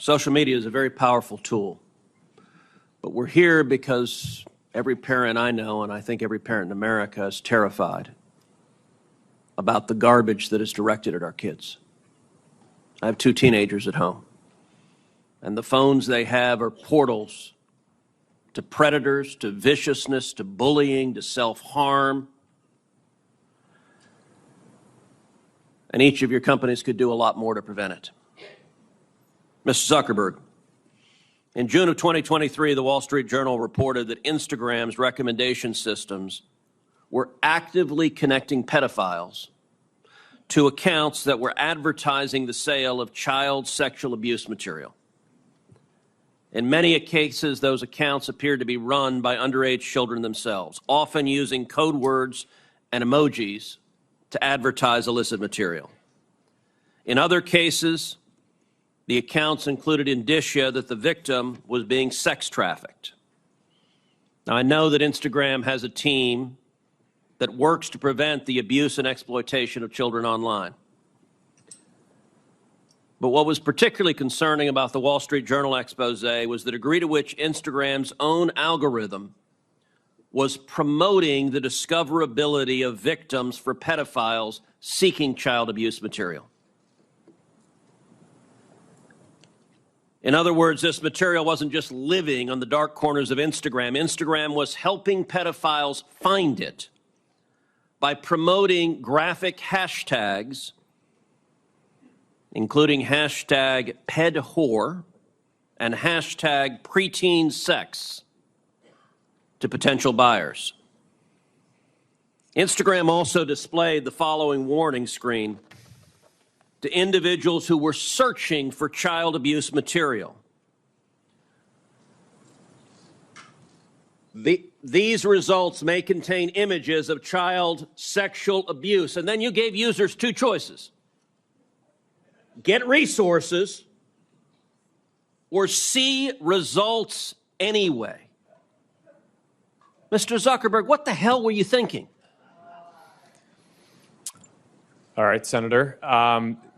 Social media is a very powerful tool, but we're here because every parent I know, and I think every parent in America, is terrified about the garbage that is directed at our kids. I have 2 teenagers at home, and the phones they have are portals to predators, to viciousness, to bullying, to self-harm. And each of your companies could do a lot more to prevent it. Mr. Zuckerberg, in June of 2023, the Wall Street Journal reported that Instagram's recommendation systems were actively connecting pedophiles to accounts that were advertising the sale of child sexual abuse material. In many cases, those accounts appeared to be run by underage children themselves, often using code words and emojis to advertise illicit material. In other cases, the accounts included indicia that the victim was being sex trafficked. Now, I know that Instagram has a team that works to prevent the abuse and exploitation of children online. But what was particularly concerning about the Wall Street Journal expose was the degree to which Instagram's own algorithm was promoting the discoverability of victims for pedophiles seeking child abuse material. In other words, this material wasn't just living on the dark corners of Instagram. Instagram was helping pedophiles find it by promoting graphic hashtags, including hashtag pedwhore and hashtag preteen sex, to potential buyers. Instagram also displayed the following warning screen to individuals who were searching for child abuse material. These results may contain images of child sexual abuse. And then you gave users 2 choices. Get resources or see results anyway. Mr. Zuckerberg, what the hell were you thinking? All right, Senator.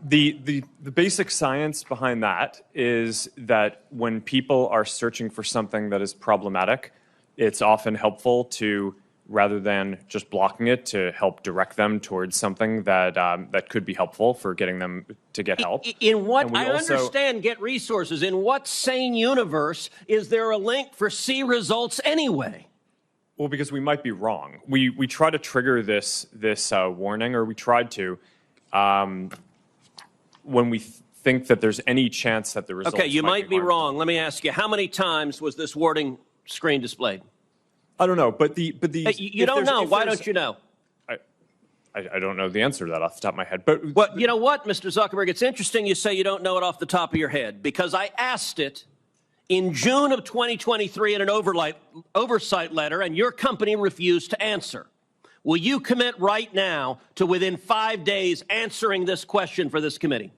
The basic science behind that is that when people are searching for something that is problematic, it's often helpful to, rather than just blocking it, to help direct them towards something that that could be helpful for getting them to get help. In what, I understand get resources. In what sane universe is there a link for see results anyway? Well, because we might be wrong. We try to trigger this warning, or we tried to, when we think that there's any chance that the results. Okay, you might be harmful. wrong. Let me ask you: how many times was this warning screen displayed? I don't know, but the you don't know. Why don't you know? I don't know the answer to that off the top of my head. But well, you know what, Mr. Zuckerberg? It's interesting you say you don't know it off the top of your head, because I asked it in June of 2023 in an oversight letter, and your company refused to answer. Will you commit right now to, within 5 days, answering this question for this committee?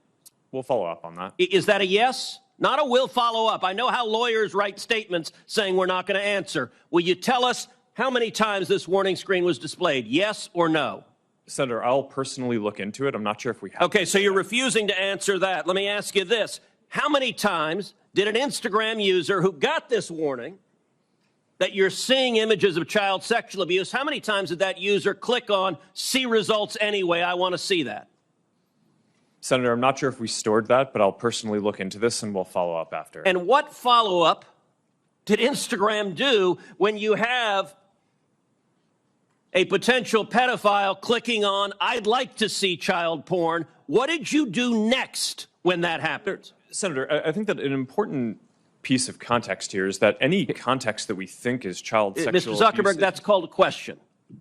We'll follow up on that. Is that a yes? Not a will follow up. I know how lawyers write statements saying we're not going to answer. Will you tell us how many times this warning screen was displayed? Yes or no? Senator, I'll personally look into it. I'm not sure if we have. Okay, so you're refusing to answer that. Let me ask you this. How many times did an Instagram user who got this warning that you're seeing images of child sexual abuse, how many times did that user click on see results anyway? I want to see that. Senator, I'm not sure if we stored that, but I'll personally look into this and we'll follow up after. And what follow-up did Instagram do when you have a potential pedophile clicking on, I'd like to see child porn? What did you do next when that happened? Senator, I think that an important piece of context here is that any context that we think is child sexual Mr. Zuckerberg, abuse, that's called a question.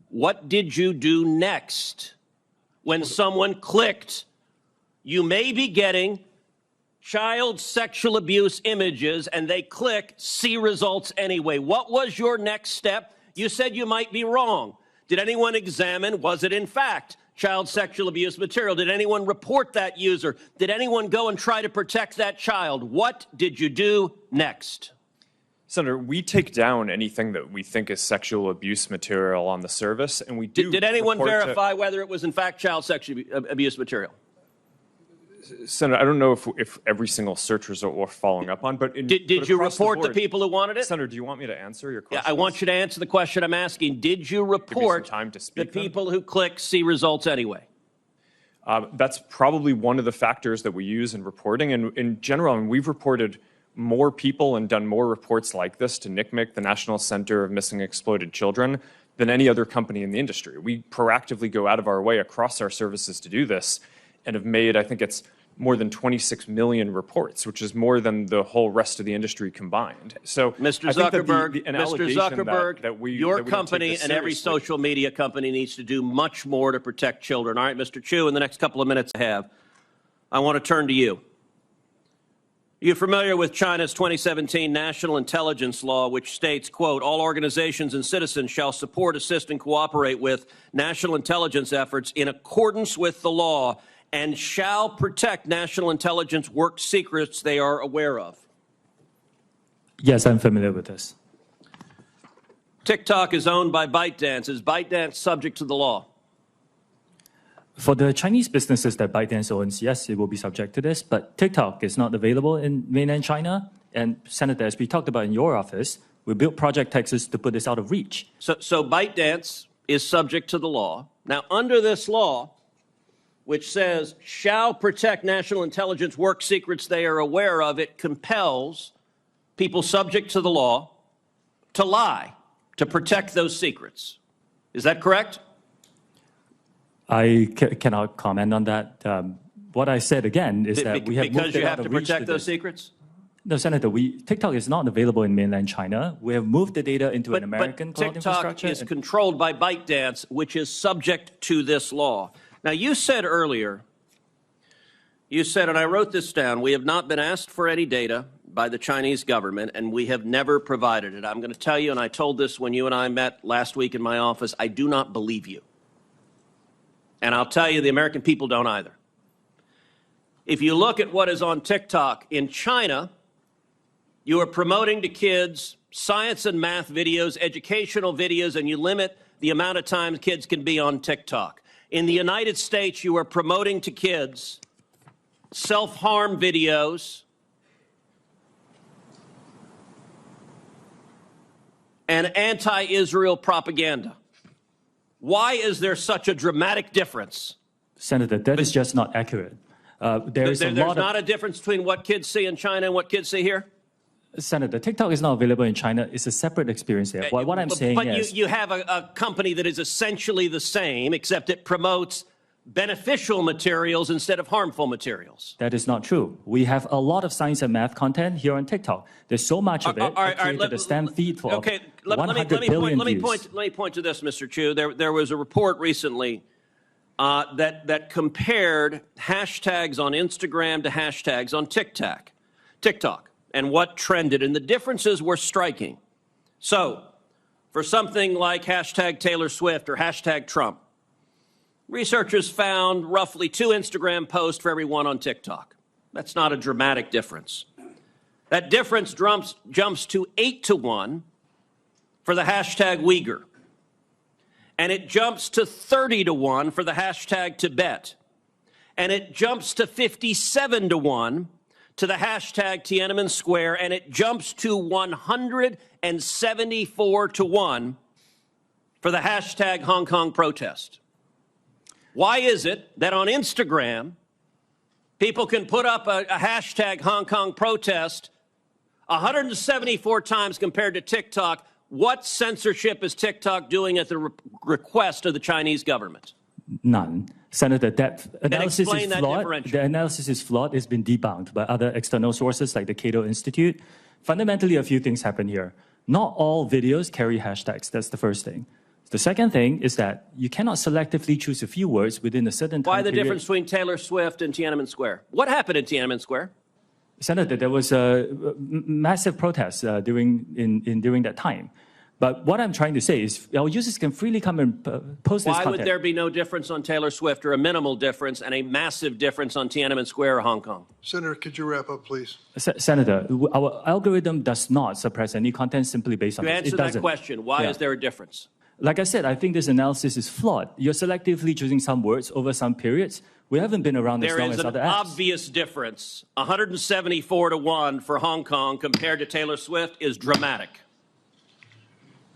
What did you do next when someone clicked, you may be getting child sexual abuse images, and they click see results anyway? What was your next step? You said you might be wrong. Did anyone examine, was it in fact child sexual abuse material? Did anyone report that user? Did anyone go and try to protect that child? What did you do next? Senator, we take down anything that we think is sexual abuse material on the service, and we do. Did anyone verify whether it was in fact child sexual abuse material? Senator, I don't know if every single search result we're following up on, but did you report the people who wanted it? Senator, do you want me to answer your question? Yeah, I want you to answer the question I'm asking. Did you report the people who click see results anyway? That's probably one of the factors that we use in reporting. And in general, I mean, we've reported more people and done more reports like this to NCMEC, the National Center of Missing and Exploited Children, than any other company in the industry. We proactively go out of our way across our services to do this and have made, I think it's more than 26 million reports, which is more than the whole rest of the industry combined. So, Mr. Zuckerberg, your company and every social media company needs to do much more to protect children. All right, Mr. Chu, in the next couple of minutes I want to turn to you. You're familiar with China's 2017 National Intelligence Law, which states, quote, all organizations and citizens shall support, assist, and cooperate with national intelligence efforts in accordance with the law and shall protect national intelligence work secrets they are aware of. Yes, I'm familiar with this. TikTok is owned by ByteDance. Is ByteDance subject to the law? For the Chinese businesses that ByteDance owns, yes, it will be subject to this, but TikTok is not available in mainland China. And Senator, as we talked about in your office, we built Project Texas to put this out of reach. So ByteDance is subject to the law. Now, under this law, which says shall protect national intelligence work secrets they are aware of, it compels people subject to the law to lie, to protect those secrets. Is that correct? I cannot comment on that. What I said again is that we have moved it out of reach. Because you have to protect those secrets? No, Senator, TikTok is not available in mainland China. We have moved the data into an American cloud infrastructure. But TikTok is controlled by ByteDance, which is subject to this law. Now, you said earlier, and I wrote this down, we have not been asked for any data by the Chinese government, and we have never provided it. I'm going to tell you, and I told this when you and I met last week in my office, I do not believe you. And I'll tell you, the American people don't either. If you look at what is on TikTok in China, you are promoting to kids science and math videos, educational videos, and you limit the amount of time kids can be on TikTok. In the United States, you are promoting to kids self-harm videos and anti-Israel propaganda. Why is there such a dramatic difference? Senator, that is just not accurate. There's not a difference between what kids see in China and what kids see here? Senator, TikTok is not available in China. It's a separate experience there. What I'm saying is... But you have a company that is essentially the same, except it promotes beneficial materials instead of harmful materials. That is not true. We have a lot of science and math content here on TikTok. There's so much of it. I created a STEM feed for 100 billion views. Let me point to this, Mr. Chu. There was a report recently that compared hashtags on Instagram to hashtags on TikTok, and what trended, and the differences were striking. So, for something like hashtag Taylor Swift or hashtag Trump, researchers found roughly 2 Instagram posts for every one on TikTok. That's not a dramatic difference. That difference jumps to 8 to 1 for the hashtag Uyghur. And it jumps to 30 to 1 for the hashtag Tibet. And it jumps to 57 to 1 to the hashtag Tiananmen Square. And it jumps to 174 to 1 for the hashtag Hong Kong protest. Why is it that on Instagram, people can put up a hashtag Hong Kong protest 174 times compared to TikTok? What censorship is TikTok doing at the request of the Chinese government? None. Senator, that analysis is flawed. The analysis is flawed. It's been debunked by other external sources like the Cato Institute. Fundamentally, a few things happen here. Not all videos carry hashtags. That's the first thing. The second thing is that you cannot selectively choose a few words within a certain time period. Why the difference between Taylor Swift and Tiananmen Square? What happened in Tiananmen Square? Senator, there was a massive protest during that time. But what I'm trying to say is our users can freely come and post this content. Why would there be no difference on Taylor Swift, or a minimal difference, and a massive difference on Tiananmen Square or Hong Kong? Senator, could you wrap up, please? Senator, our algorithm does not suppress any content simply based on this. To answer that question, why is there a difference? Like I said, I think this analysis is flawed. You're selectively choosing some words over some periods We haven't been around as long as other apps. There is an obvious difference. 174 to 1 for Hong Kong compared to Taylor Swift is dramatic.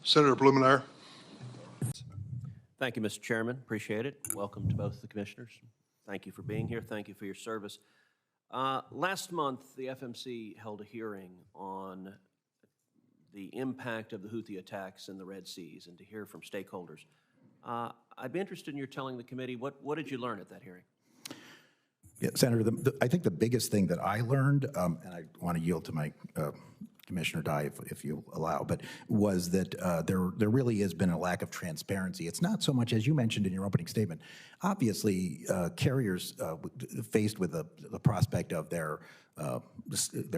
Senator Blumenauer. Thank you, Mr. Chairman. Appreciate it. Welcome to both the commissioners. Thank you for being here. Thank you for your service. Last month, the FMC held a hearing on the impact of the Houthi attacks in the Red Seas and to hear from stakeholders. I'd be interested in your telling the committee, what did you learn at that hearing? Yeah, Senator, I think the biggest thing that I learned, and I want to yield to my Commissioner Dye, if you allow, but was that there really has been a lack of transparency. It's not so much, as you mentioned in your opening statement, obviously carriers faced with the prospect of their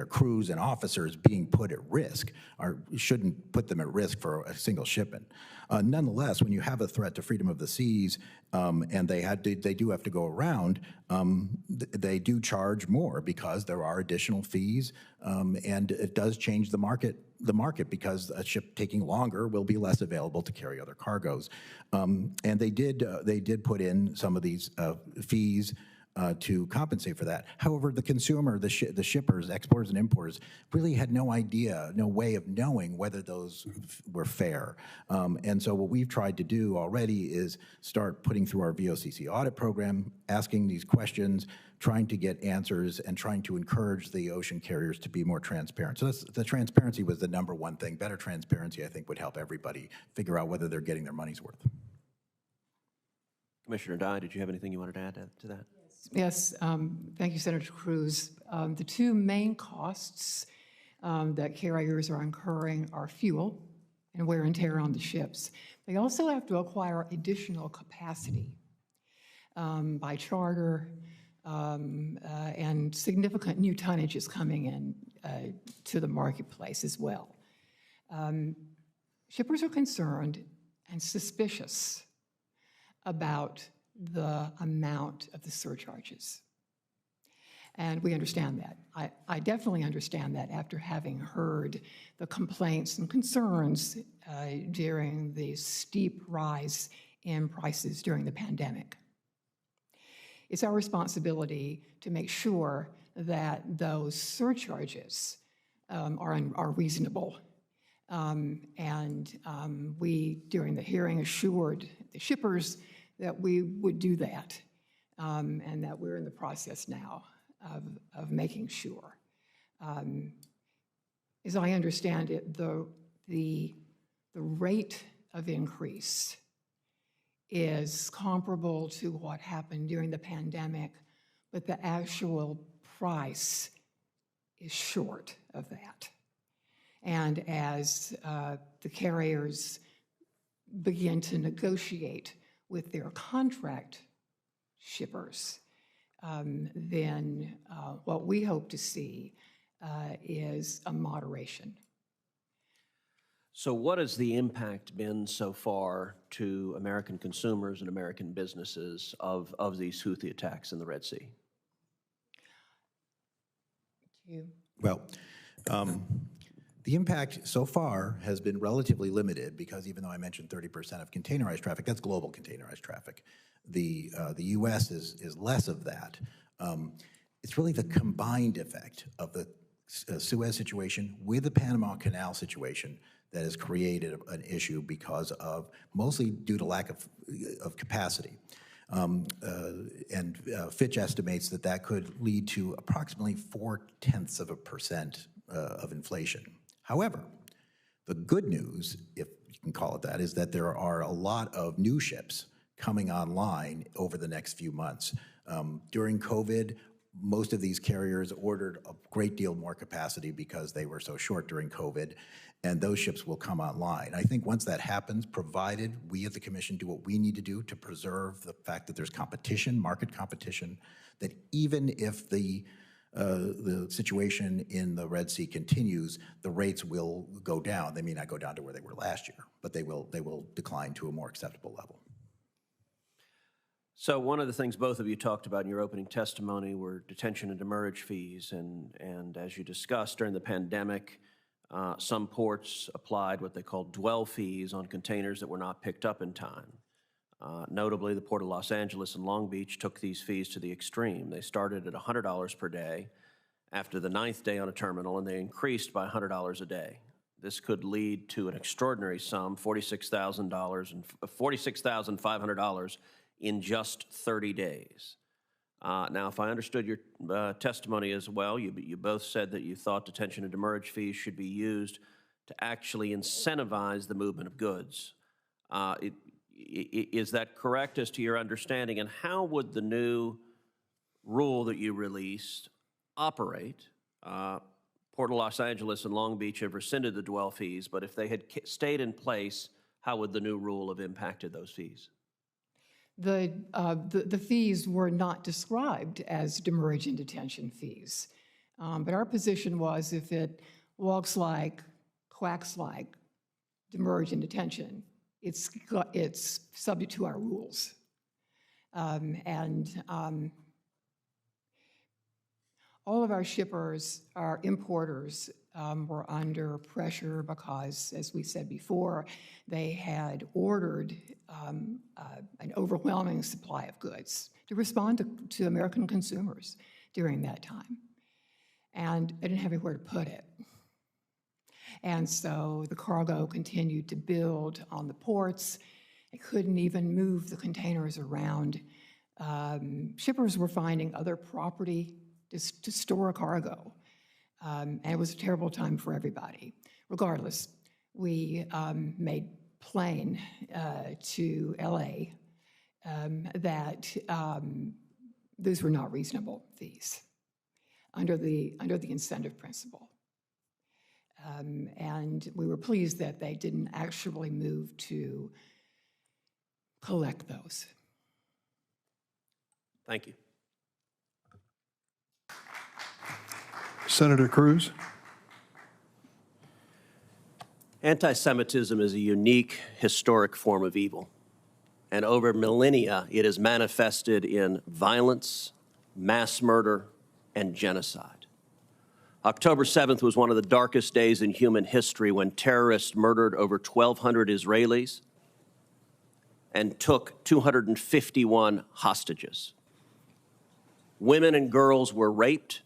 crews and officers being put at risk shouldn't put them at risk for a single shipment. Nonetheless, when you have a threat to freedom of the seas and they do have to go around, they do charge more because there are additional fees, and it does change the market because a ship taking longer will be less available to carry other cargoes. And they did put in some of these fees to compensate for that. However, the consumer, the shippers, exporters and importers really had no idea, no way of knowing whether those were fair. And so what we've tried to do already is start putting through our VOCC audit program, asking these questions, trying to get answers, and trying to encourage the ocean carriers to be more transparent. So the transparency was the number one thing. Better transparency, I think, would help everybody figure out whether they're getting their money's worth. Commissioner Dye, did you have anything you wanted to add to that? Yes, thank you, Senator Cruz. The two main costs that carriers are incurring are fuel and wear and tear on the ships. They also have to acquire additional capacity by charter, and significant new tonnage is coming in to the marketplace as well. Shippers are concerned and suspicious about the amount of the surcharges. And we understand that. I definitely understand that after having heard the complaints and concerns during the steep rise in prices during the pandemic. It's our responsibility to make sure that those surcharges are reasonable. We, during the hearing, assured the shippers that we would do that, and that we're in the process now of making sure. As I understand it, the rate of increase is comparable to what happened during the pandemic, but the actual price is short of that. And as the carriers begin to negotiate with their contract shippers, then what we hope to see is a moderation. So what has the impact been so far to American consumers and American businesses of these Houthi attacks in the Red Sea? Well, the impact so far has been relatively limited because even though I mentioned 30% of containerized traffic, that's global containerized traffic. The U.S. is less of that. It's really the combined effect of the Suez situation with the Panama Canal situation that has created an issue because of, mostly due to lack of capacity. Fitch estimates that could lead to approximately 0.4% of inflation. However, the good news, if you can call it that, is that there are a lot of new ships coming online over the next few months. During COVID, most of these carriers ordered a great deal more capacity because they were so short during COVID, and those ships will come online. I think once that happens, provided we at the Commission do what we need to do to preserve the fact that there's competition, market competition, that even if the situation in the Red Sea continues, the rates will go down. They may not go down to where they were last year, but they will decline to a more acceptable level. So one of the things both of you talked about in your opening testimony were detention and demurrage fees, and as you discussed during the pandemic, some ports applied what they call dwell fees on containers that were not picked up in time. Notably, the Port of Los Angeles and Long Beach took these fees to the extreme. They started at $100 per day after the 9th day on a terminal, and they increased by $100 a day. This could lead to an extraordinary sum, $46,500 in just 30 days. Now, if I understood your testimony as well, you both said that you thought detention and demurrage fees should be used to actually incentivize the movement of goods. Is that correct as to your understanding? And how would the new rule that you released operate? Port of Los Angeles and Long Beach have rescinded the dwell fees, but if they had stayed in place, how would the new rule have impacted those fees? The fees were not described as demurrage and detention fees. But our position was if it walks like, quacks like, demurrage and detention, it's subject to our rules. All of our shippers, our importers, were under pressure because, as we said before, they had ordered an overwhelming supply of goods to respond to American consumers during that time. And they didn't have anywhere to put it. And so the cargo continued to build on the ports. They couldn't even move the containers around. Shippers were finding other property to store a cargo. And it was a terrible time for everybody. Regardless, we made plain to LA that these were not reasonable fees under the incentive principle. And we were pleased that they didn't actually move to collect those. Thank you. Senator Cruz. Anti-Semitism is a unique historic form of evil, and over millennia it is manifested in violence, mass murder, and genocide. October 7th was one of the darkest days in human history when terrorists murdered over 1,200 Israelis and took 251 hostages. Women and girls were raped.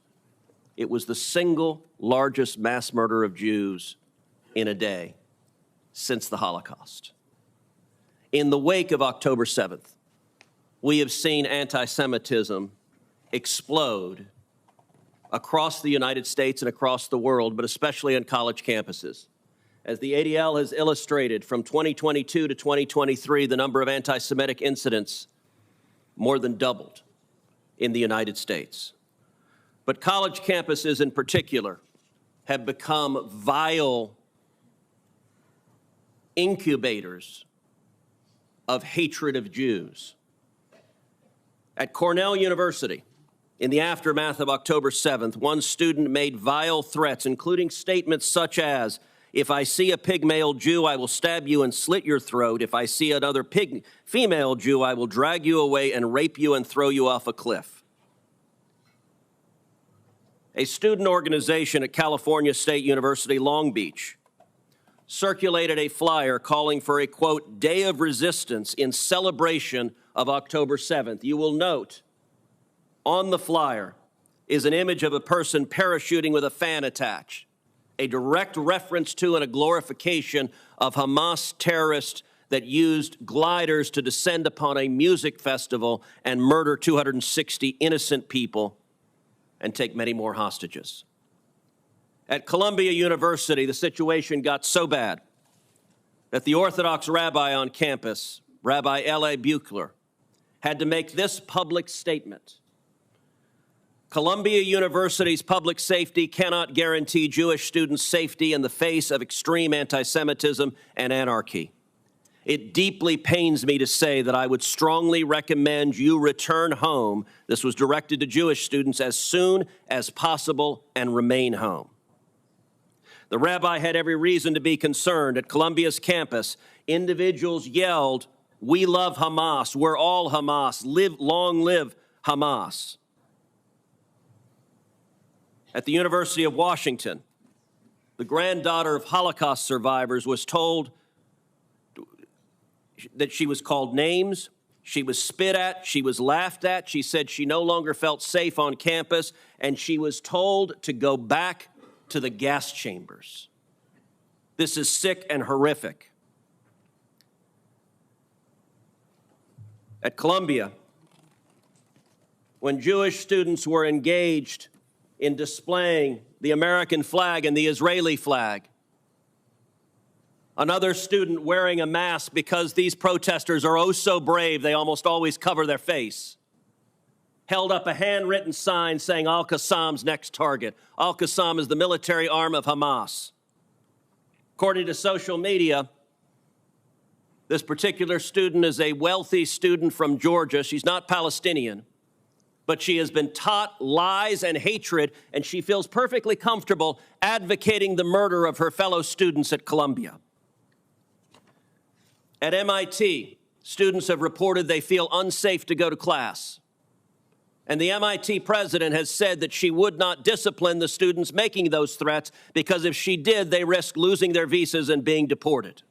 It was the single largest mass murder of Jews in a day since the Holocaust. In the wake of October 7th, we have seen anti-Semitism explode across the United States and across the world, but especially on college campuses. As the ADL has illustrated, from 2022 to 2023, the number of anti-Semitic incidents more than doubled in the United States. But college campuses in particular have become vile incubators of hatred of Jews. At Cornell University, in the aftermath of October 7th, one student made vile threats, including statements such as, "If I see a pygmale Jew, I will stab you and slit your throat. If I see another female Jew, I will drag you away and rape you and throw you off a cliff." A student organization at California State University, Long Beach, circulated a flyer calling for a, quote, day of resistance in celebration of October 7th. You will note on the flyer is an image of a person parachuting with a fan attached, a direct reference to and a glorification of Hamas terrorists that used gliders to descend upon a music festival and murder 260 innocent people and take many more hostages. At Columbia University, the situation got so bad that the Orthodox rabbi on campus, Rabbi L.A. Buechler, had to make this public statement. Columbia University's public safety cannot guarantee Jewish students' safety in the face of extreme anti-Semitism and anarchy. It deeply pains me to say that I would strongly recommend you return home. This was directed to Jewish students as soon as possible and remain home. The rabbi had every reason to be concerned. At Columbia's campus, individuals yelled, "We love Hamas. We're all Hamas. Long live Hamas." At the University of Washington, the granddaughter of Holocaust survivors was told that she was called names, she was spit at, she was laughed at. She said she no longer felt safe on campus, and she was told to go back to the gas chambers. This is sick and horrific. At Columbia, when Jewish students were engaged in displaying the American flag and the Israeli flag, another student wearing a mask, because these protesters are oh so brave, they almost always cover their face, held up a handwritten sign saying Al-Qassam's next target. Al-Qassam is the military arm of Hamas. According to social media, this particular student is a wealthy student from Georgia. She's not Palestinian, but she has been taught lies and hatred, and she feels perfectly comfortable advocating the murder of her fellow students at Columbia. At MIT, students have reported they feel unsafe to go to class. And the MIT president has said that she would not discipline the students making those threats, because if she did, they risk losing their visas and being deported.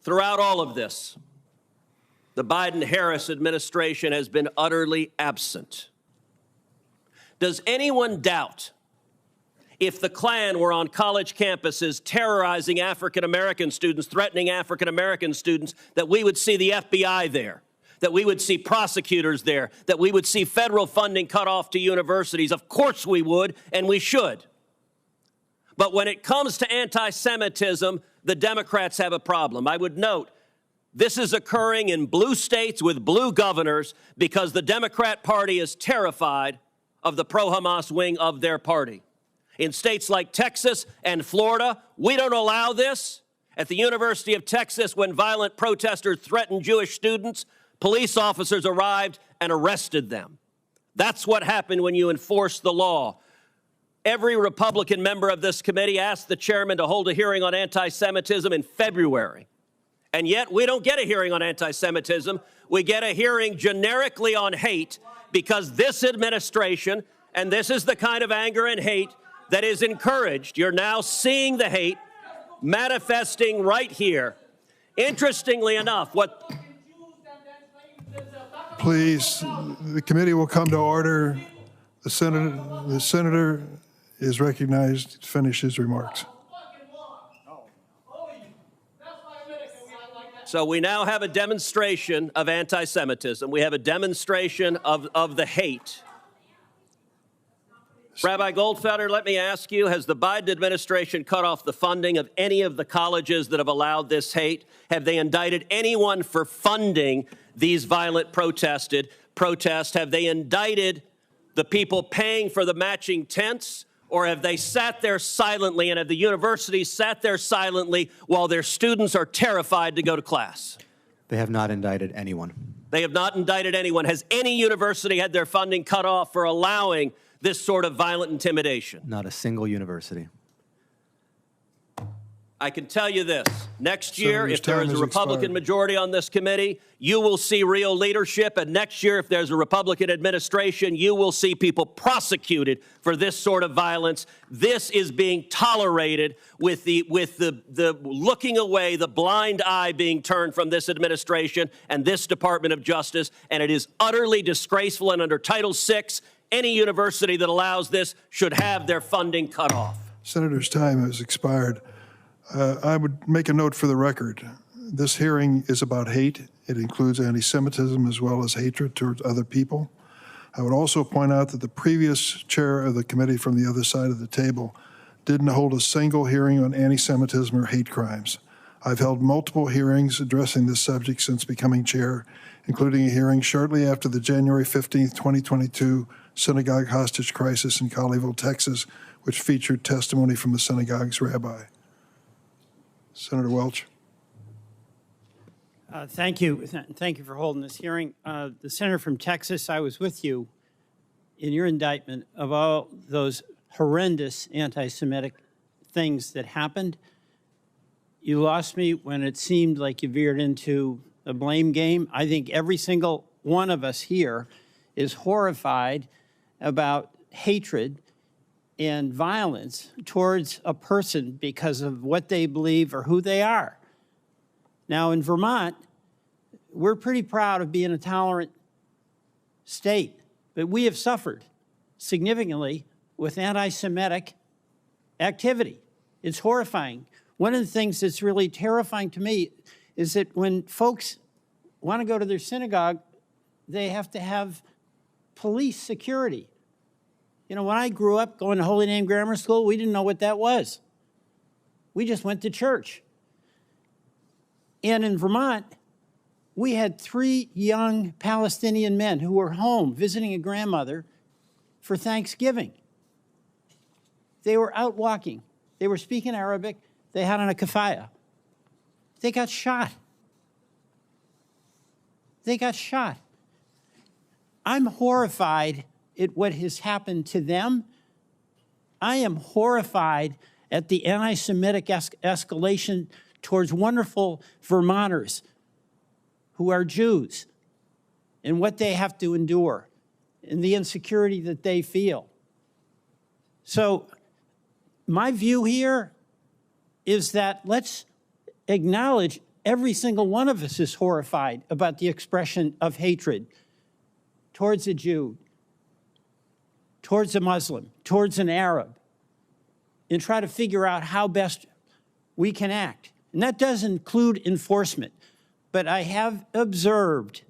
Throughout all of this, the Biden-Harris administration has been utterly absent. Does anyone doubt if the Klan were on college campuses terrorizing African-American students, threatening African-American students, that we would see the FBI there, that we would see prosecutors there, that we would see federal funding cut off to universities? Of course we would, and we should. But when it comes to anti-Semitism, the Democrats have a problem. I would note, this is occurring in blue states with blue governors because the Democrat Party is terrified of the pro-Hamas wing of their party. In states like Texas and Florida, we don't allow this. At the University of Texas, when violent protesters threatened Jewish students, police officers arrived and arrested them. That's what happened when you enforce the law. Every Republican member of this committee asked the chairman to hold a hearing on anti-Semitism in February. And yet we don't get a hearing on anti-Semitism. We get a hearing generically on hate, because this administration, and this is the kind of anger and hate that is encouraged. You're now seeing the hate manifesting right here. Interestingly enough, Please, the committee will come to order. The senator is recognized to finish his remarks. So we now have a demonstration of anti-Semitism. We have a demonstration of the hate. Rabbi Goldfelder, let me ask you, has the Biden administration cut off the funding of any of the colleges that have allowed this hate? Have they indicted anyone for funding these violent protests? Have they indicted the people paying for the matching tents? Or have they sat there silently, and have the universities sat there silently while their students are terrified to go to class? They have not indicted anyone. They have not indicted anyone. Has any university had their funding cut off for allowing this sort of violent intimidation? Not a single university. I can tell you this, next year, if there is a Republican expired. majority on this committee, you will see real leadership. And next year, if there's a Republican administration, you will see people prosecuted for this sort of violence. This is being tolerated with the looking away, the blind eye being turned from this administration and this Department of Justice. And it is utterly disgraceful. And under Title VI, any university that allows this should have their funding cut off. Senator's time has expired. I would make a note for the record. This hearing is about hate. It includes anti-Semitism as well as hatred towards other people. I would also point out that the previous chair of the committee from the other side of the table didn't hold a single hearing on anti-Semitism or hate crimes. I've held multiple hearings addressing this subject since becoming chair, including a hearing shortly after the January 15th, 2022 synagogue hostage crisis in Colleyville, Texas, which featured testimony from the synagogue's rabbi. Senator Welch. Thank you. Thank you for holding this hearing. The senator from Texas, I was with you in your indictment of all those horrendous anti-Semitic things that happened. You lost me when it seemed like you veered into a blame game. I think every single one of us here is horrified about hatred and violence towards a person because of what they believe or who they are. Now, in Vermont, we're pretty proud of being a tolerant state, but we have suffered significantly with anti-Semitic activity. It's horrifying. One of the things that's really terrifying to me is that when folks want to go to their synagogue, they have to have police security. You know, when I grew up going to Holy Name Grammar School, we didn't know what that was. We just went to church. And in Vermont, we had 3 young Palestinian men who were home visiting a grandmother for Thanksgiving. They were out walking. They were speaking Arabic. They had on a keffiyeh. They got shot. They got shot. I'm horrified at what has happened to them. I am horrified at the anti-Semitic escalation towards wonderful Vermonters who are Jews and what they have to endure and the insecurity that they feel. So my view here is that let's acknowledge every single one of us is horrified about the expression of hatred towards a Jew, towards a Muslim, towards an Arab, and try to figure out how best we can act. And that does include enforcement. But I have observed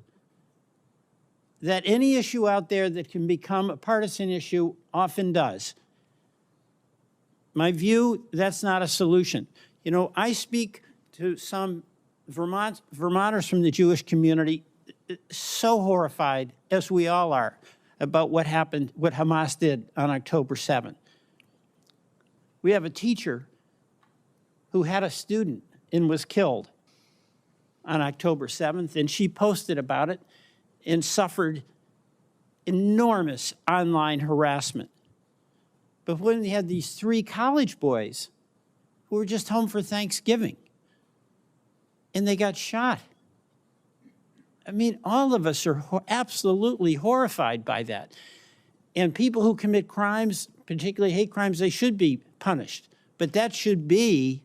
that any issue out there that can become a partisan issue often does. My view, that's not a solution. You know, I speak to some Vermonters from the Jewish community, so horrified, as we all are, about what happened, what Hamas did on October 7th. We have a teacher who had a student and was killed on October 7th, and she posted about it and suffered enormous online harassment. But when they had these 3 college boys who were just home for Thanksgiving, and they got shot. I mean, all of us are absolutely horrified by that. And people who commit crimes, particularly hate crimes, they should be punished. But that should be,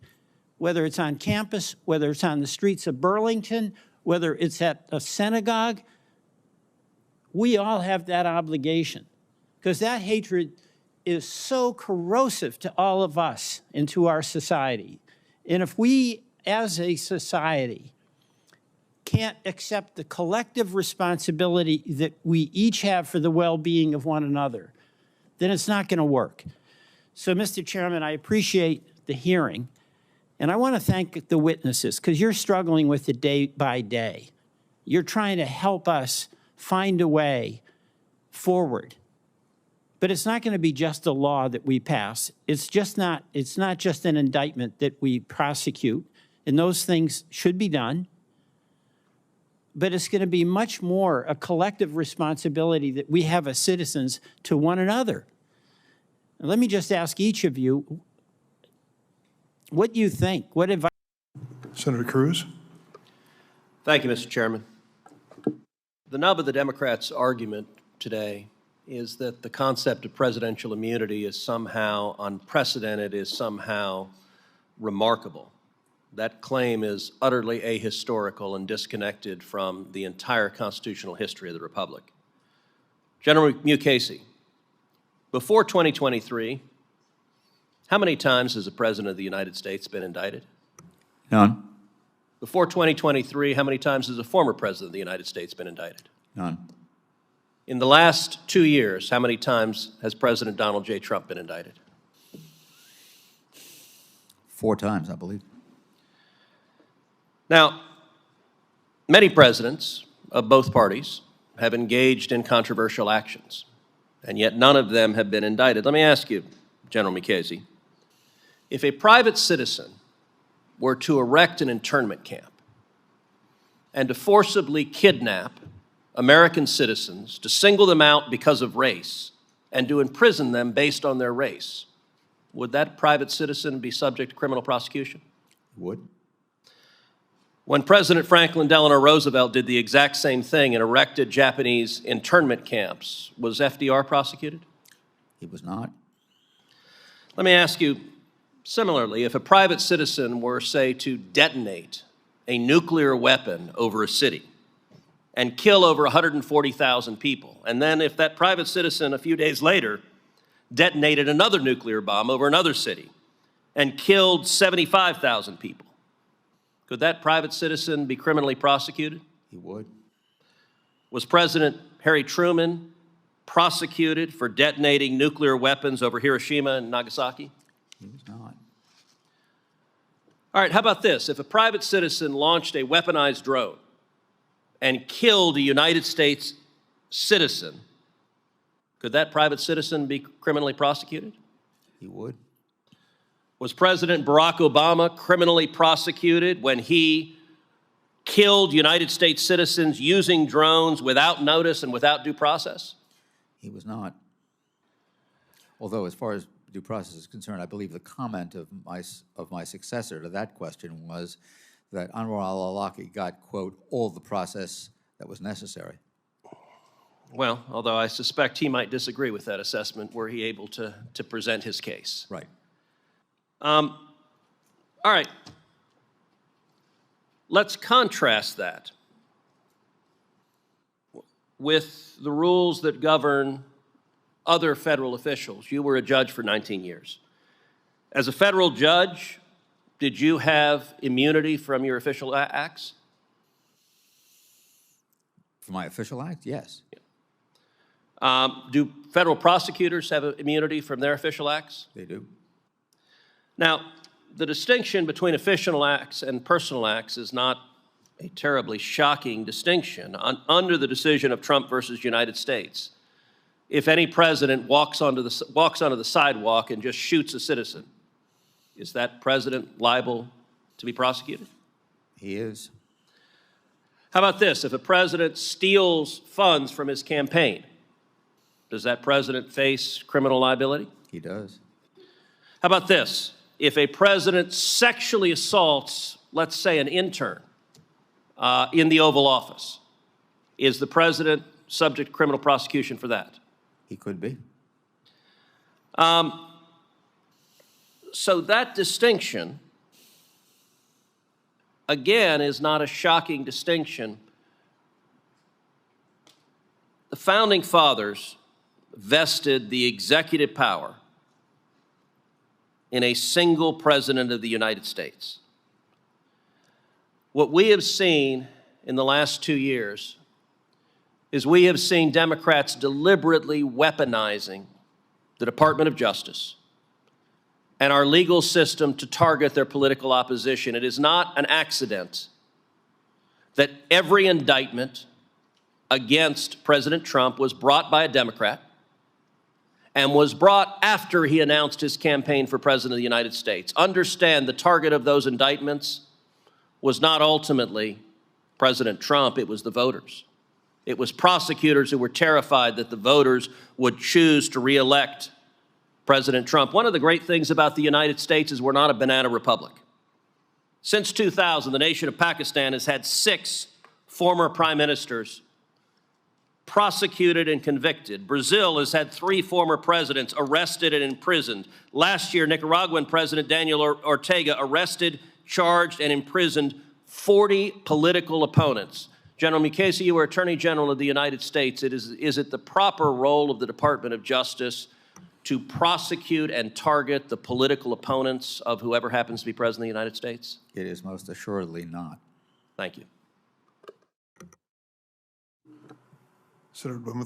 whether it's on campus, whether it's on the streets of Burlington, whether it's at a synagogue, we all have that obligation. Because that hatred is so corrosive to all of us and to our society. And if we, as a society, can't accept the collective responsibility that we each have for the well-being of one another, then it's not going to work. So, Mr. Chairman, I appreciate the hearing, and I want to thank the witnesses, because you're struggling with it day by day. You're trying to help us find a way forward. But it's not going to be just a law that we pass. It's not just an indictment that we prosecute, and those things should be done. But it's going to be much more a collective responsibility that we have as citizens to one another. And let me just ask each of you what you think. What advice? Senator Cruz. Thank you, Mr. Chairman. The nub of the Democrats' argument today is that the concept of presidential immunity is somehow unprecedented, is somehow remarkable. That claim is utterly ahistorical and disconnected from the entire constitutional history of the Republic. General Mukasey, before 2023, how many times has the President of the United States been indicted? None. Before 2023, how many times has a former President of the United States been indicted? None. In the last 2 years, how many times has President Donald J. Trump been indicted? 4 times, I believe. Now, many presidents of both parties have engaged in controversial actions, and yet none of them have been indicted. Let me ask you, General Mukasey, if a private citizen were to erect an internment camp and to forcibly kidnap American citizens, to single them out because of race, and to imprison them based on their race, would that private citizen be subject to criminal prosecution? Would. When President Franklin Delano Roosevelt did the exact same thing and erected Japanese internment camps, was FDR prosecuted? He was not. Let me ask you, similarly, if a private citizen were, say, to detonate a nuclear weapon over a city and kill over 140,000 people, and then if that private citizen a few days later detonated another nuclear bomb over another city and killed 75,000 people, could that private citizen be criminally prosecuted? He would. Was President Harry Truman prosecuted for detonating nuclear weapons over Hiroshima and Nagasaki? He was not. All right, how about this? If a private citizen launched a weaponized drone and killed a United States citizen, could that private citizen be criminally prosecuted? He would. Was President Barack Obama criminally prosecuted when he killed United States citizens using drones without notice and without due process? He was not. Although, as far as due process is concerned, I believe the comment of my successor to that question was that Anwar al-Awlaki got, quote, all the process that was necessary. Well, although I suspect he might disagree with that assessment were he able to present his case. Right. All right. Let's contrast that with the rules that govern other federal officials. You were a judge for 19 years. As a federal judge, did you have immunity from your official acts? For my official act, yes. Do federal prosecutors have immunity from their official acts? They do. Now, the distinction between official acts and personal acts is not a terribly shocking distinction. Under the decision of Trump versus United States, if any president walks onto the sidewalk and just shoots a citizen, is that president liable to be prosecuted? He is. How about this? If a president steals funds from his campaign, does that president face criminal liability? He does. How about this? If a president sexually assaults, let's say, an intern in the Oval Office, is the president subject to criminal prosecution for that? He could be. So that distinction, again, is not a shocking distinction. The Founding Fathers vested the executive power in a single president of the United States. What we have seen in the last 2 years is we have seen Democrats deliberately weaponizing the Department of Justice and our legal system to target their political opposition. It is not an accident that every indictment against President Trump was brought by a Democrat and was brought after he announced his campaign for President of the United States. Understand, the target of those indictments was not ultimately President Trump, it was the voters. It was prosecutors who were terrified that the voters would choose to re-elect President Trump. One of the great things about the United States is we're not a banana republic. Since 2000, the nation of Pakistan has had 6 former prime ministers prosecuted and convicted. Brazil has had 3 former presidents arrested and imprisoned. Last year, Nicaraguan President Daniel Ortega arrested, charged, and imprisoned 40 political opponents. General Mukasey, you were Attorney General of the United States. Is it the proper role of the Department of Justice to prosecute and target the political opponents of whoever happens to be President of the United States? It is most assuredly not. Thank you. Senator Blum.